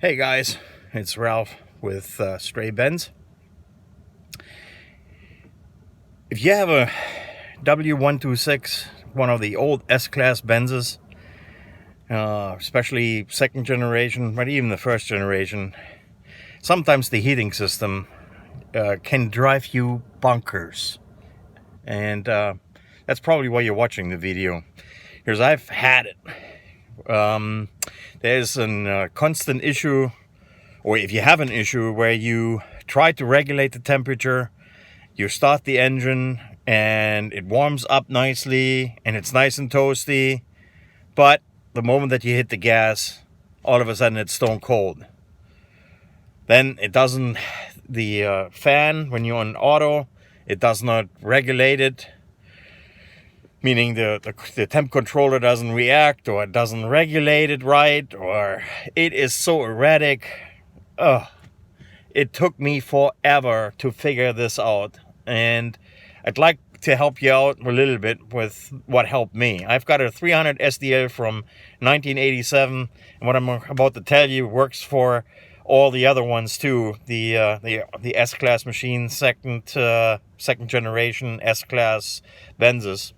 Hey guys, it's Ralph with Stray Benz. If you have a W126, one of the old S-Class Benzes, especially second generation, but even the first generation, sometimes the heating system can drive you bonkers. And that's probably why you're watching the video, because I've had it. There's a constant issue, or if you have an issue where you try to regulate the temperature, you start the engine and it warms up nicely and it's nice and toasty, but the moment that you hit the gas, all of a sudden it's stone cold. Then it doesn't, the fan, when you're on auto, it does not regulate it. Meaning the temp controller doesn't react, or it doesn't regulate it right, or it is so erratic. It took me forever to figure this out, and I'd like to help you out a little bit with what helped me. I've got a 300 SDL from 1987, and what I'm about to tell you works for all the other ones too. The S-Class machine, second generation S-Class Benzes.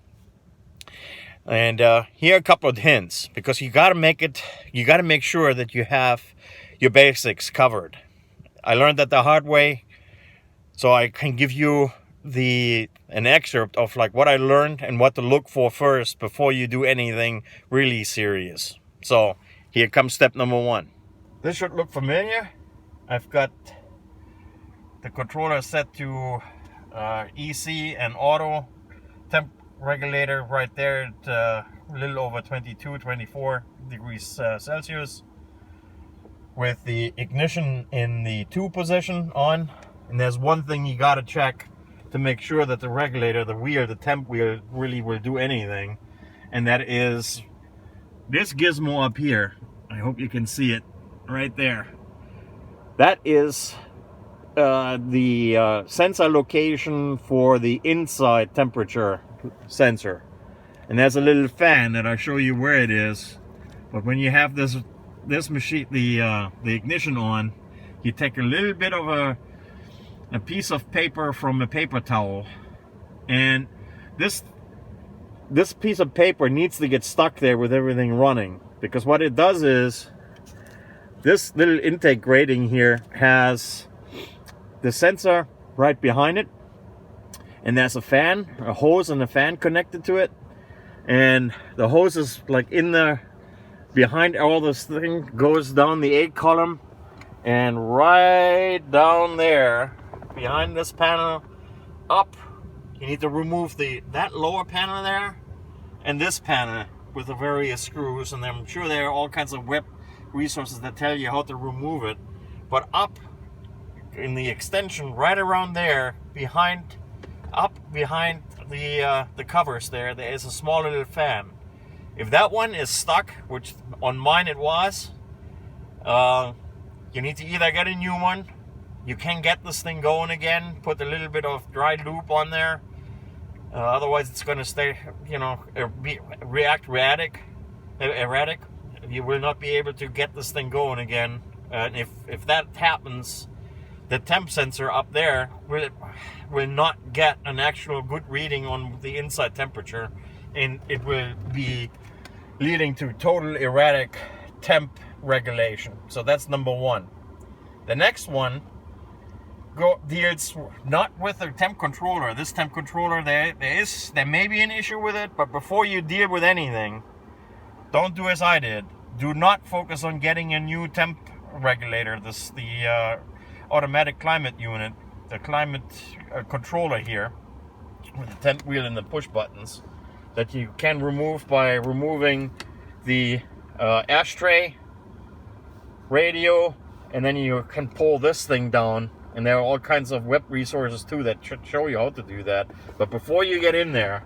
And here are a couple of hints, because you got to make sure that you have your basics covered. I learned that the hard way, so I can give you an excerpt of like what I learned and what to look for first before you do anything really serious. So here comes step number one. This should look familiar. I've got the controller set to EC and auto. Temp regulator right there at a little over 24 degrees Celsius, with the ignition in the 2 position on. And there's one thing you got to check to make sure that the regulator, the temp wheel, really will do anything, and that is this gizmo up here. I hope you can see it right there. That is the sensor location for the inside temperature sensor, and there's a little fan that I'll show you where it is. But when you have this machine, the ignition on, you take a little bit of a piece of paper from a paper towel, and this piece of paper needs to get stuck there with everything running, because what it does is this little intake grating here has the sensor right behind it, and there's a hose and a fan connected to it, and the hose is like in the behind all this thing, goes down the 8 column, and right down there behind this panel up, you need to remove that lower panel there and this panel with the various screws. And I'm sure there are all kinds of web resources that tell you how to remove it, but up in the extension right around there, behind the covers there is a small little fan. If that one is stuck, which on mine it was, you need to either get a new one. You can get this thing going again, put a little bit of dry lube on there, otherwise it's going to stay, react erratic. You will not be able to get this thing going again. And if that happens, the temp sensor up there will not get an actual good reading on the inside temperature, and it will be leading to total erratic temp regulation. So that's number one. The next one deals not with the temp controller. This temp controller, there may be an issue with it, but before you deal with anything, don't do as I did. Do not focus on getting a new temp regulator. The automatic climate unit, the climate controller here with the temp wheel and the push buttons that you can remove by removing the ashtray, radio, and then you can pull this thing down. And there are all kinds of web resources too that should show you how to do that. But before you get in there,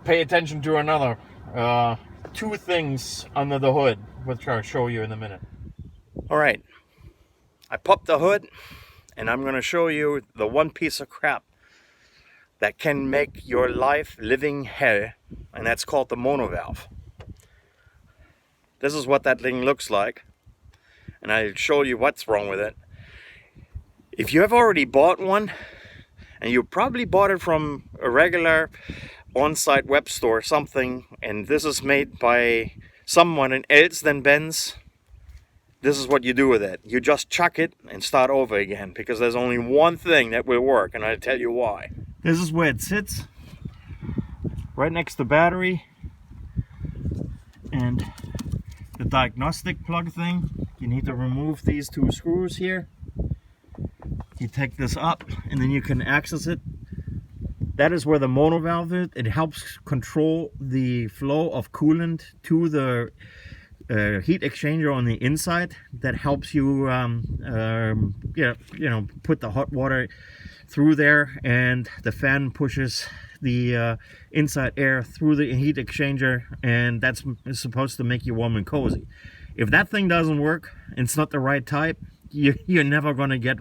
pay attention to another 2 things under the hood, which I'll show you in a minute. All right, I popped the hood, and I'm going to show you the one piece of crap that can make your life living hell, and that's called the monovalve. This is what that thing looks like. and I'll show you what's wrong with it. If you have already bought one, and you probably bought it from a regular on-site web store or something, and this is made by someone else than Benz, this is what you do with it. You just chuck it and start over again, because there's only one thing that will work, and I'll tell you why. This is where it sits, right next to the battery and the diagnostic plug thing. You need to remove these two screws here. You take this up and then you can access it. That is where the monovalve is. It helps control the flow of coolant to the heat exchanger on the inside. That helps you put the hot water through there, and the fan pushes the inside air through the heat exchanger, and that's supposed to make you warm and cozy. If that thing doesn't work, it's not the right type, you're never going to get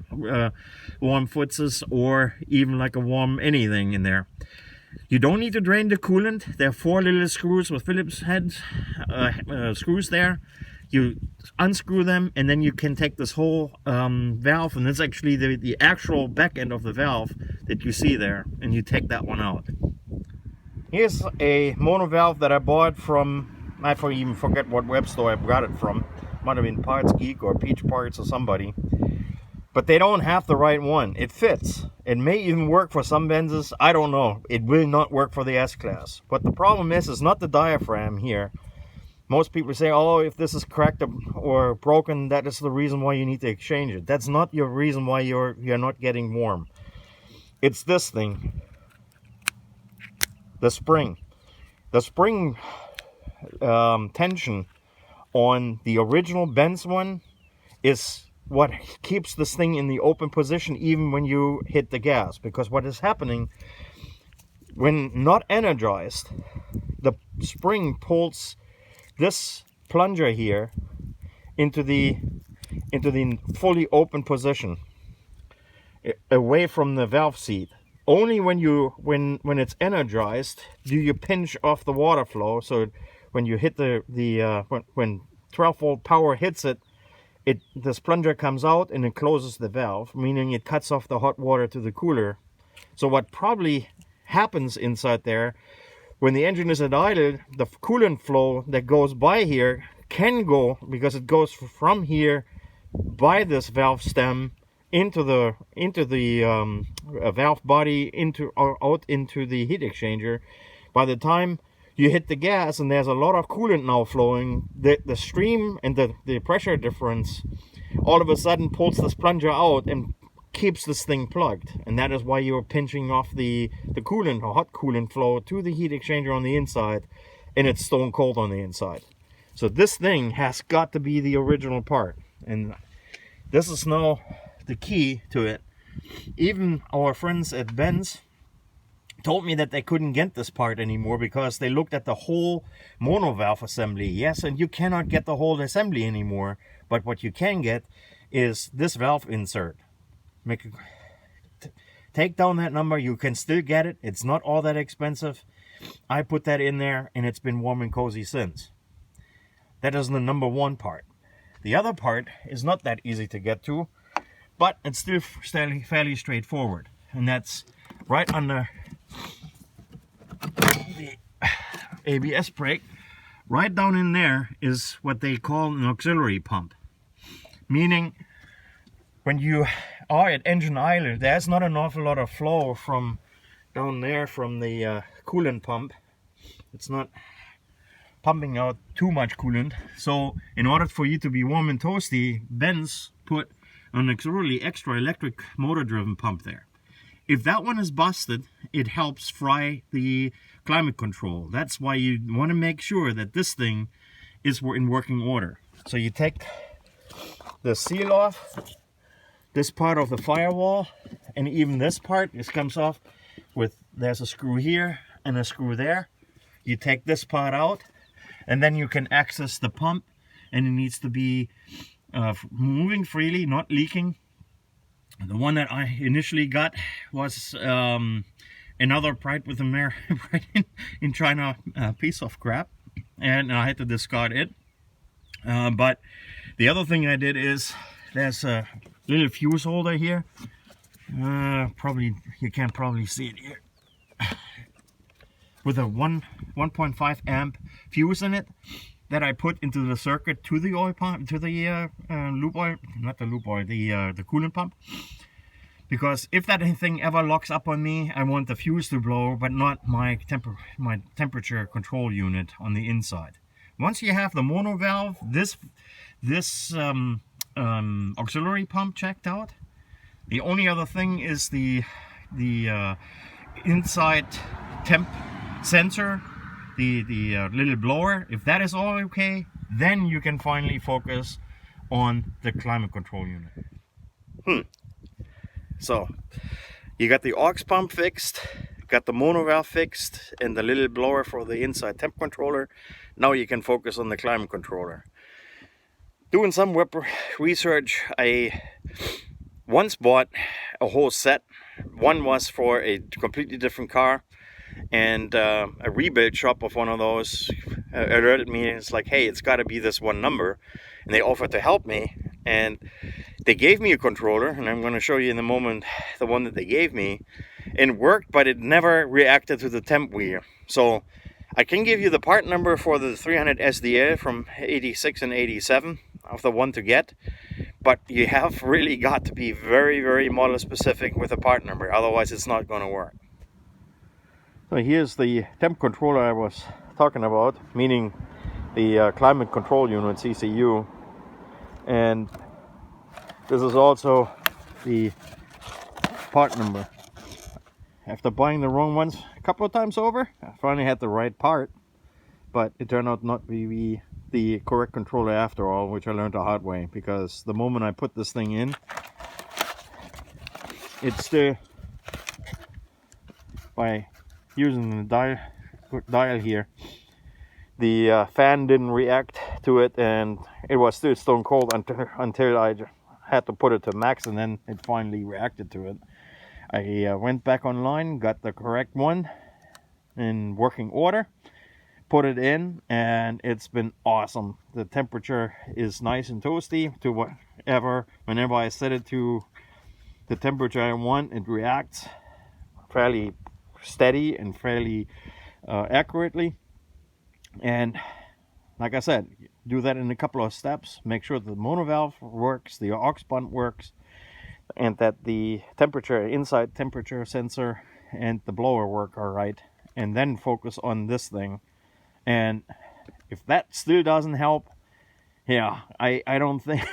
warm footses or even like a warm anything in there. You don't need to drain the coolant. There are 4 little screws with Phillips heads, screws there. You unscrew them, and then you can take this whole valve, and it's actually the actual back end of the valve that you see there, and you take that one out. Here's a monovalve that I bought from, I even forget what web store I got it from. Might have been Parts Geek or Peach Parts or somebody. But they don't have the right one. It fits. It may even work for some Benzes. I don't know. It will not work for the S-Class. But the problem is not the diaphragm here. Most people say, oh, if this is cracked or broken, that is the reason why you need to exchange it. That's not your reason why you're not getting warm. It's this thing. The spring. The spring tension on the original Benz one is what keeps this thing in the open position even when you hit the gas. Because what is happening, when not energized, the spring pulls this plunger here into the fully open position, away from the valve seat. Only when it's energized do you pinch off the water flow. So when you hit when 12-volt power hits it, this plunger comes out and it closes the valve, meaning it cuts off the hot water to the cooler. So what probably happens inside there, when the engine is at idle, the coolant flow that goes by here can go, because it goes from here by this valve stem into the valve body out into the heat exchanger. By the time you hit the gas and there's a lot of coolant now flowing, the stream and the pressure difference all of a sudden pulls this plunger out and keeps this thing plugged. And that is why you're pinching off the coolant or hot coolant flow to the heat exchanger on the inside, and it's stone cold on the inside. So this thing has got to be the original part, and this is now the key to it. Even our friends at Benz told me that they couldn't get this part anymore because they looked at the whole monovalve assembly. Yes, and you cannot get the whole assembly anymore, but what you can get is this valve insert. Take down that number, you can still get it. It's not all that expensive. I put that in there and it's been warm and cozy since. That is the number one part. The other part is not that easy to get to, but it's still fairly straightforward. And that's right under the ABS brake. Right down in there is what they call an auxiliary pump. Meaning, when you are at engine idle, there's not an awful lot of flow from down there from the coolant pump. It's not pumping out too much coolant. So in order for you to be warm and toasty, Benz put an auxiliary extra electric motor driven pump there. If that one is busted, it helps fry the climate control. That's why you want to make sure that this thing is in working order. So you take the seal off, this part of the firewall, and even this part, this comes off with, there's a screw here and a screw there. You take this part out, and then you can access the pump, and it needs to be moving freely, not leaking. The one that I initially got was another Pride with America in China piece of crap, and I had to discard it. But The other thing I did is there's a little fuse holder here. Probably you can't probably see it here. With a 1.5 amp fuse in it that I put into the circuit to the oil pump, to the lube oil, not the lube oil, the coolant pump. Because if that thing ever locks up on me, I want the fuse to blow, but not my temperature control unit on the inside. Once you have the mono valve, this auxiliary pump checked out, the only other thing is the inside temp sensor, the little blower. If that is all okay, then you can finally focus on the climate control unit. So you got the aux pump fixed, got the mono valve fixed, and the little blower for the inside temp controller. Now you can focus on the climate controller. Doing some web research, I once bought a whole set. One was for a completely different car, and a rebuild shop of one of those alerted me. It's like, hey, it's got to be this one number, and they offered to help me, and they gave me a controller, and I'm going to show you in a moment the one that they gave me. It worked, but it never reacted to the temp wheel. So I can give you the part number for the 300 SDL from 86 and 87 of the one to get, but you have really got to be very, very model specific with the part number, otherwise it's not going to work. So here's the temp controller I was talking about, meaning the climate control unit, CCU, and this is also the part number. After buying the wrong ones a couple of times over, I finally had the right part, but it turned out not to be the correct controller after all, which I learned the hard way, because the moment I put this thing in, it's still, by using the dial here, the fan didn't react to it, and it was still stone cold until I had to put it to max, and then it finally reacted to it. I went back online, got the correct one in working order, put it in, and it's been awesome. The temperature is nice and toasty to whatever. Whenever I set it to the temperature I want, it reacts fairly steady and fairly accurately. And like I said, do that in a couple of steps. Make sure the mono valve works, the aux pump works, and that the temperature, inside temperature sensor and the blower work all right, and then focus on this thing. And if that still doesn't help, yeah, I don't think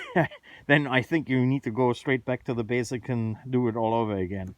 then I think you need to go straight back to the basic and do it all over again.